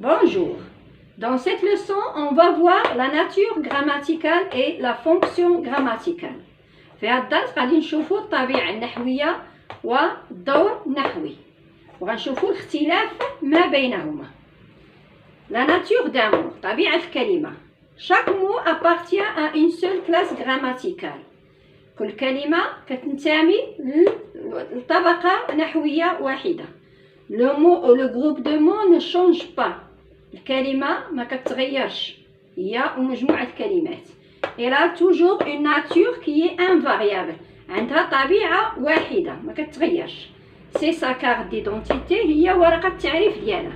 Bonjour. Dans cette leçon, on va voir la nature grammaticale et la fonction grammaticale. في هذا الدرس غادي نشوفوا الطبيعة النحوية والدور النحوي وغنشوفوا الاختلاف ما بينهما. La nature d'un mot, طبيعة الكلمة. Chaque mot appartient à une seule classe grammaticale. كل كلمة كتنتمي لطبقة نحوية واحدة. Le mot ou le groupe de mots ne change pas. الكلمة ما كتغيرش هي ومجموعة كلمات. Elle a toujours une nature qui est invariable. عندها طبيعة واحدة ما كتغيرش. C'est sa carte d'identité هي ورقة التعريف ديالها.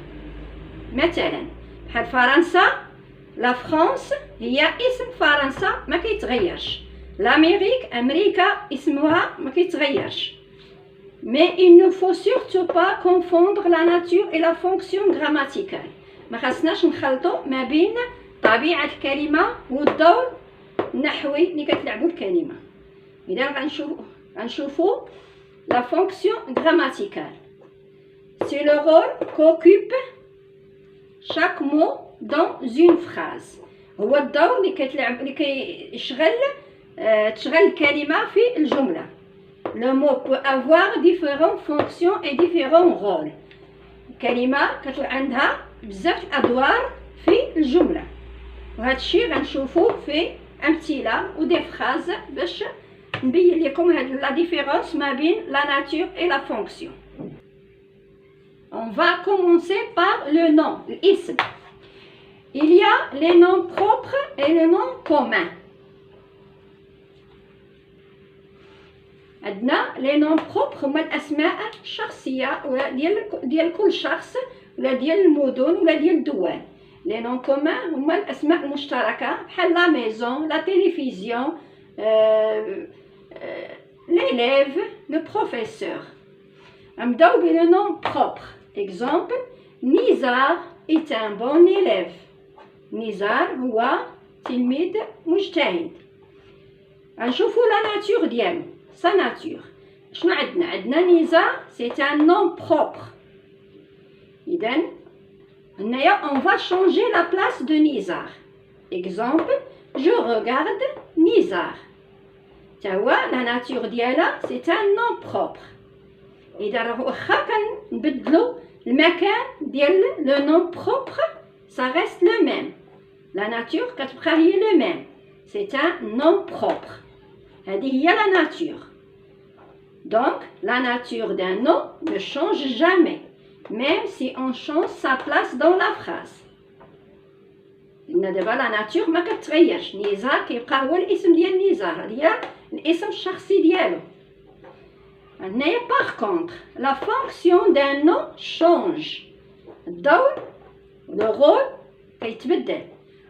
مثلا بحال فرنسا لا فرانس هي اسم فرنسا ما كيتغيرش. l'Amérique أمريكا اسمها ما كيتغيرش. Mais il ne faut surtout pas confondre la nature et la fonction grammaticale. ما خاصناش نخلطوا ما بين طبيعة الكلمة والدور النحوي اللي كتلعبوا الكلمة. إذا غنشوفوا la fonction grammaticale. C'est le rôle qu'occupe chaque mot dans une phrase. هو الدور اللي كيشغل تشغل الكلمة في الجملة. Le mot peut avoir différentes fonctions et différents rôles. الكلمة كتكون عندها بزاف الأدوار في الجملة. وهذا الشيء غنشوفوه في أمثلة ودي فراز باش نبين لكم هاد لا ديفيرونس ما بين la nature et la fonction. On va commencer par le nom, l'ism. Il y a les noms propres et les noms communs. عندنا لي نون بروبر هما الاسماء الشخصيه ولا ديال كل شخص ولا ديال المدن ولا ديال الدول. لي نون كومان هما الاسماء المشتركه بحال لا ميزون لا تيليفزيون l'élève le professeur. نبداو بلي نون بروبر. exemple نزار est un bon élève. نزار هو تلميذ مجتهد. غنشوفوا لا ناتور ديالو sa nature. شنو عندنا؟ عندنا نزار c'est un nom propre. إذن هنايا on va changer la place de نزار. exemple je regarde نزار. تا هو la nature ديالها c'est un nom propre. إذا واخا كنبدلو المكان ديال le nom propre ça reste le même. la nature كتبقى هي le même. c'est un nom propre. هذه هي la nature. Donc, la nature d'un nom ne change jamais, même si on change sa place dans la phrase. قلنا دابا la nature ما كتغيرش. نزار كيبقى هو الاسم ديال نزار، هي الاسم الشخصي ديالو. هنايا par contre, la fonction d'un nom change. الدور le rôle كيتبدل.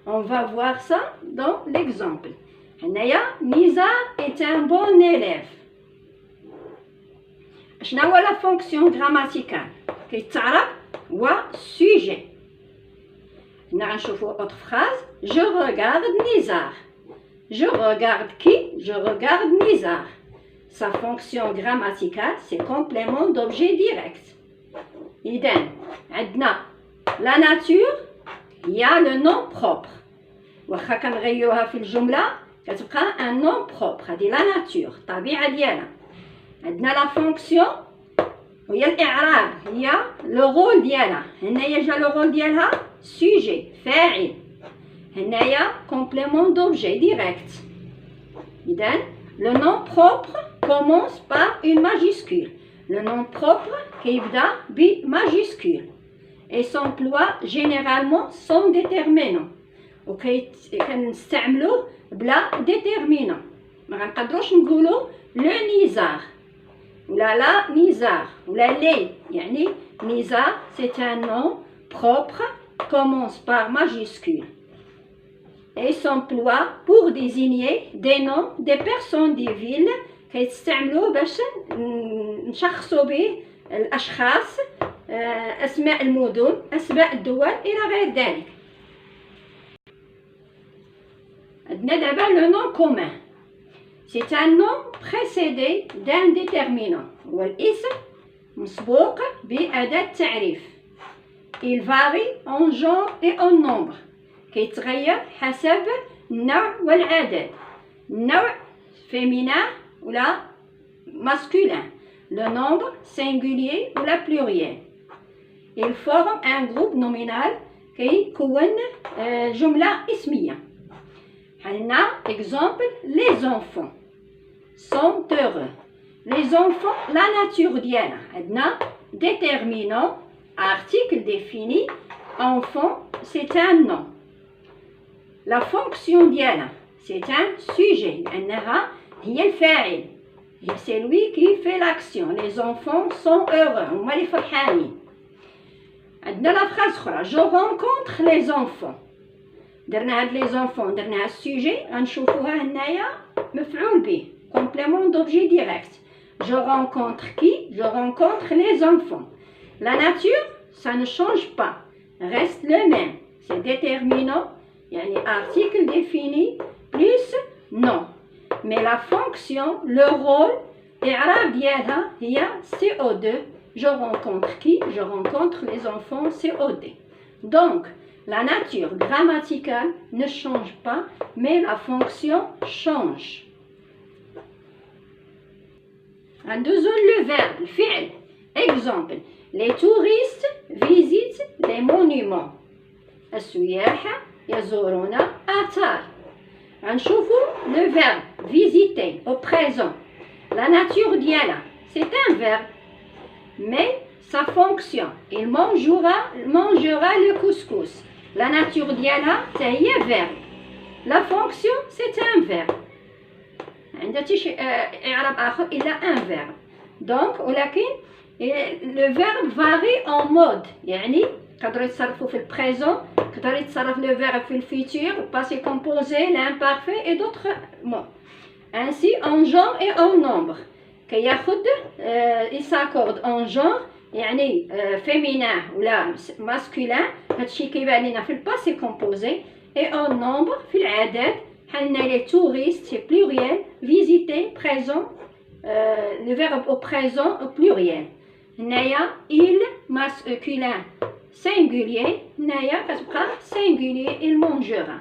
On va voir ça dans l'exemple. هنايا نزار est un bon élève. شنو هو لا فونكسيون غراماتيكال؟ كيتعرف هو sujet. هنا غنشوفو اوتر فراز je regarde نزار. je regarde qui? je regarde نزار. sa fonction grammaticale c'est complément d'objet direct. إذن عندنا la nature هي le nom propre. واخا كنغيروها في الجملة كتبقى un nom propre. هذه la nature الطبيعة ديالها. عندنا لا فونكسيون هي الإعراب هي لو رول ديالها. هنايا جا لو رول ديالها سوجي فاعل. هنايا كومبليمون دوبجي ديريكت. إذن لو نون بروبر كومونس بار اون ماجيسكول. لو نون بروبر كيبدا بماجيسكول اي سومبلوا جينيرالمون سون ديتيرمينون وكنستعملوه بلا ديتيرمينون. ما غنقدروش نقولوا لو نزار ولا لا نزار ولا لي. يعني نزار c'est un nom propre commence par majuscule et s'emploie pour désigner des noms des personnes des villes كيتستعملوا باش نشخصوا به الاشخاص اسماء المدن اسماء الدول الى غير ذلك. عندنا دابا لو نون كومان. C'est un nom précédé d'un déterminant. هو الاسم مسبوق بأداة تعريف. il varie en genre et en nombre. كيتغير حسب النوع والعدد. النوع féminin ou la masculin. Le nombre singulier ou la pluriel. Il forme un groupe nominal كيكون جملة اسمية. عندنا exemple les enfants sont heureux. Les enfants, la nature ديالها عندنا déterminant, article défini, enfant c'est un nom. La fonction ديالها c'est un sujet لأنها هي الفاعل. C'est lui qui fait l'action. Les enfants sont heureux. هما اللي فرحانين. عندنا لا فراز أخرى je rencontre les enfants. درنا هاد les enfants درناها السوجي غنشوفوها هنايا مفعول به complément d'objet direct. Je rencontre qui? Je rencontre les enfants. La nature, ça ne change pas, reste le même. C'est déterminant, يعني article défini plus nom. Mais la fonction, le rôle, الإعراب ديالها هي CO2. Je rencontre qui? Je rencontre les enfants CO2. Donc, la nature grammaticale ne change pas, mais la fonction change. عندنا le verbe, الفعل. Exemple, les touristes visitent les monuments. السياح يزورون آثار. غنشوفوا le verbe visiter au présent. La nature ديالها, c'est un verbe. Mais sa fonction, il mangera le couscous. La nature ديالها حتى هي verbe. La fonction, c'est un verbe. عندها إعراب آخر إلا un verbe. Donc ولكن le verbe varie en mode. يعني يقدروا يتصرفوا في البريزون، يقدر يتصرف le verbe في الفيتور، passé composé, l'imparfait et d'autres mots. Ainsi en genre et en nombre. كياخد il s'accorde en genre يعني féminin ولا masculin. هادشي كيبان لنا في الباسي كومبوزي. Et en nombre في العدد حنا les touristes c'est pluriel, visiter présent, le verbe au présent au pluriel. هنايا il masculin singulier, هنايا كتبقى singulier il mangera.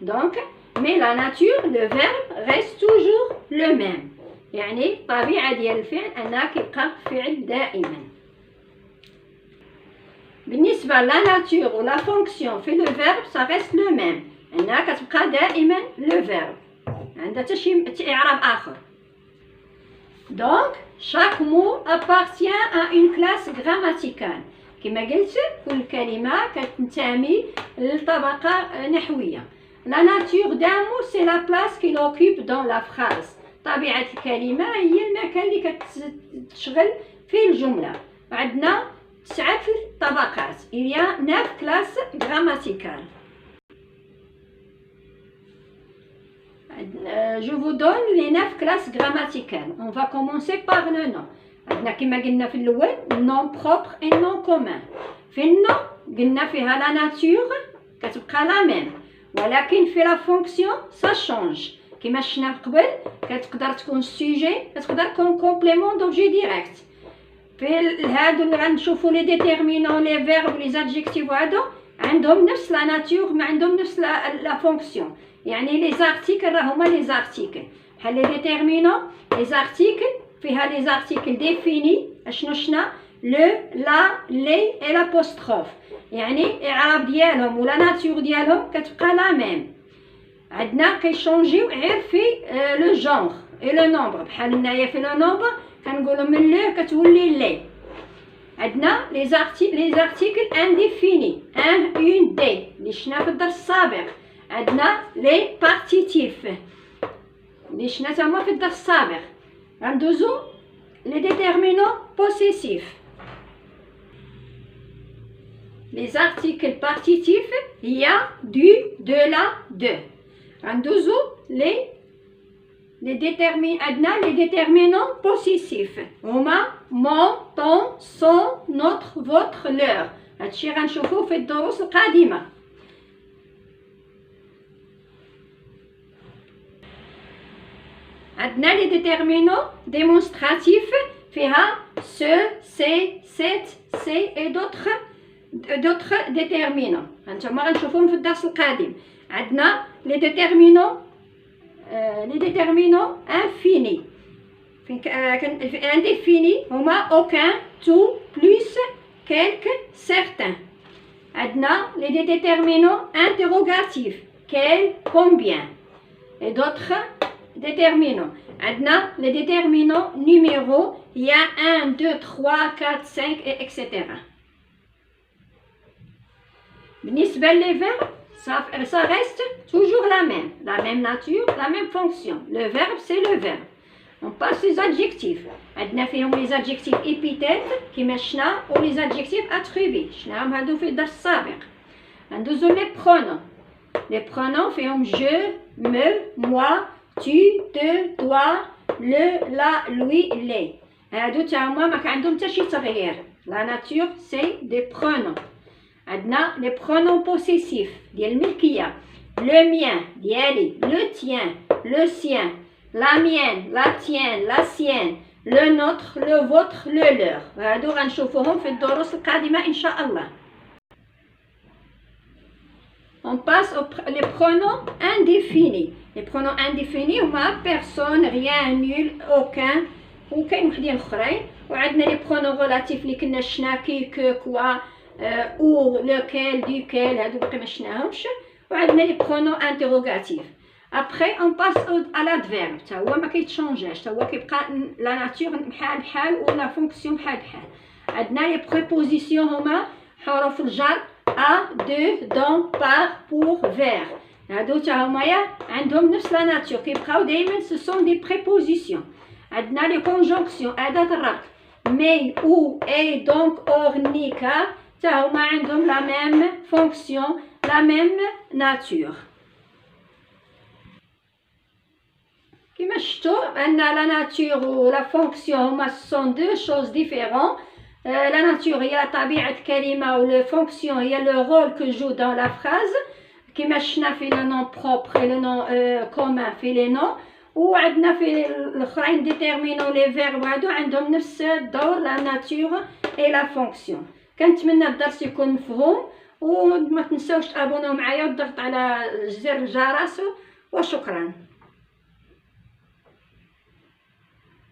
Donc mais la nature le verbe reste toujours le même. يعني الطبيعة ديال الفعل أنها كيبقى فعل دائما. بالنسبة لا ناتور ولا فونكسيون في لو فيرب سا ريست لو ميم. أنها كتبقى دائما لو فيرب. عندها حتى شي إعراب آخر. Donc chaque mot appartient à une classe grammaticale. كما قلت كل كلمة كتنتمي لطبقة نحوية. La nature d'un mot c'est la place qu'il occupe dans la phrase. طبيعة الكلمة هي المكان اللي كتشغل فيه الجملة. عندنا 9 طبقات. Il y a 9 classes grammaticales. Je vous donne les 9 classes grammaticales. On va commencer par le nom. عندنا كما قلنا في الأول nom propre et nom commun. في النوم قلنا فيها la nature كتبقى la même. ولكن في la fonction ça change. كما شفنا قبل كتقدر تكون سوجي كتقدر تكون كومبليمون دوبجي ديريكت. في هادو اللي غنشوفوا لي ديتيرمينون لي فيرب لي زادجيكتيف هادو عندهم نفس لا ناتور ما عندهم نفس لا فونكسيون. يعني لي زارتيكل راه هما لي زارتيكل بحال لي ديتيرمينون لي زارتيكل فيها لي زارتيكل ديفيني اشنو شنا لو لا لي اي لابوستروف. يعني الاعراب ديالهم ولا ناتور ديالهم كتبقى لا ميم. عندنا كيشونجيو غير في لو جونغ اي لو نومبر. بحال هنايا في لو نومبر كنقولوا من لو كتولي لي. عندنا لي زارتيكل انديفيني ان اون دي اللي شفنا في الدرس السابق. عندنا لي بارتيتيف اللي شفنا تما في الدرس السابق. غندوزو لي ديتيرمينون بوسيسيف. Les articles partitifs, il y a du, de la, de. غندوزو les déterminants possessifs. هما mon, ton, son, notre, votre, leur. هادشي غنشوفوه في الدروس القادمة. عندنا les déterminants démonstratifs فيها ce, c'est, cette, c'est et d'autres d'autres déterminants. هانتوما غنشوفوهم في الدرس القادم. عندنا les déterminants infinis. Indéfinis هما aucun, tout, plus, quelque, certain. عندنا les déterminants interrogatifs. Quel, combien. Et d'autres déterminants. عندنا les déterminants numéraux. Il y a 1, 2, 3, 4, 5, etc. بالنسبة les verbes, ça reste toujours la même nature, la même fonction. Le verbe, c'est le verbe. On passe les adjectifs. عندنا فيهم les adjectifs épithètes كيما شنا و les adjectifs attribués. شناهم هادو في الدرس السابق. ندوزو les pronoms. Les pronoms فيهم je, me, moi, tu, te, toi, le, la, lui, les. هادو تا هما ما عندهم حتى شي تغيير. La nature, c'est des pronoms. عندنا les pronoms possessifs ديال الملكية. Le mien ديالي, le tien, le sien, la mienne, la tienne, la sienne, le nôtre, le vôtre, le leur. هادو غنشوفوهم في الدروس القادمة إن شاء الله. On passe les pronoms indéfinis. Les pronoms indéfinis هما personne, rien, nul, aucun وكاين وحدين اخرين. وعندنا les pronoms relatifs اللي كنا شنا كي كو كوا ou lequel, duquel هادو باقي ما شناهمش. وعندنا les pronoms interrogatifs. Après on passe à l'adverbe. تا هو ما كيتشونجاش، تا هو كيبقى لا ناتور بحال بحال و لا فونكسيون بحال بحال. عندنا les prépositions هما حروف الجر à, de, dans, par, pour, vers. هادو تا همايا عندهم نفس لا ناتور كيبقاو دايما ce sont des prépositions. عندنا les conjonctions أداة الربط mais, ou, et, donc, or, ni, car تا هما عندهم la même fonction, la même nature. كما شفتوا أن la nature و la fonction هما ce sont deux choses différentes. La nature هي طبيعة كلمة و la fonction هي le rôle que joue dans la phrase. كما شفنا في le nom propre et le nom commun في les noms. وعندنا في الاخرين déterminants les verbes هادو عندهم نفس الدور la nature et la fonction. كنتمنى الدرس يكون مفهوم وما تنساوش تابوناو معايا وتضغط على زر الجرس وشكرا.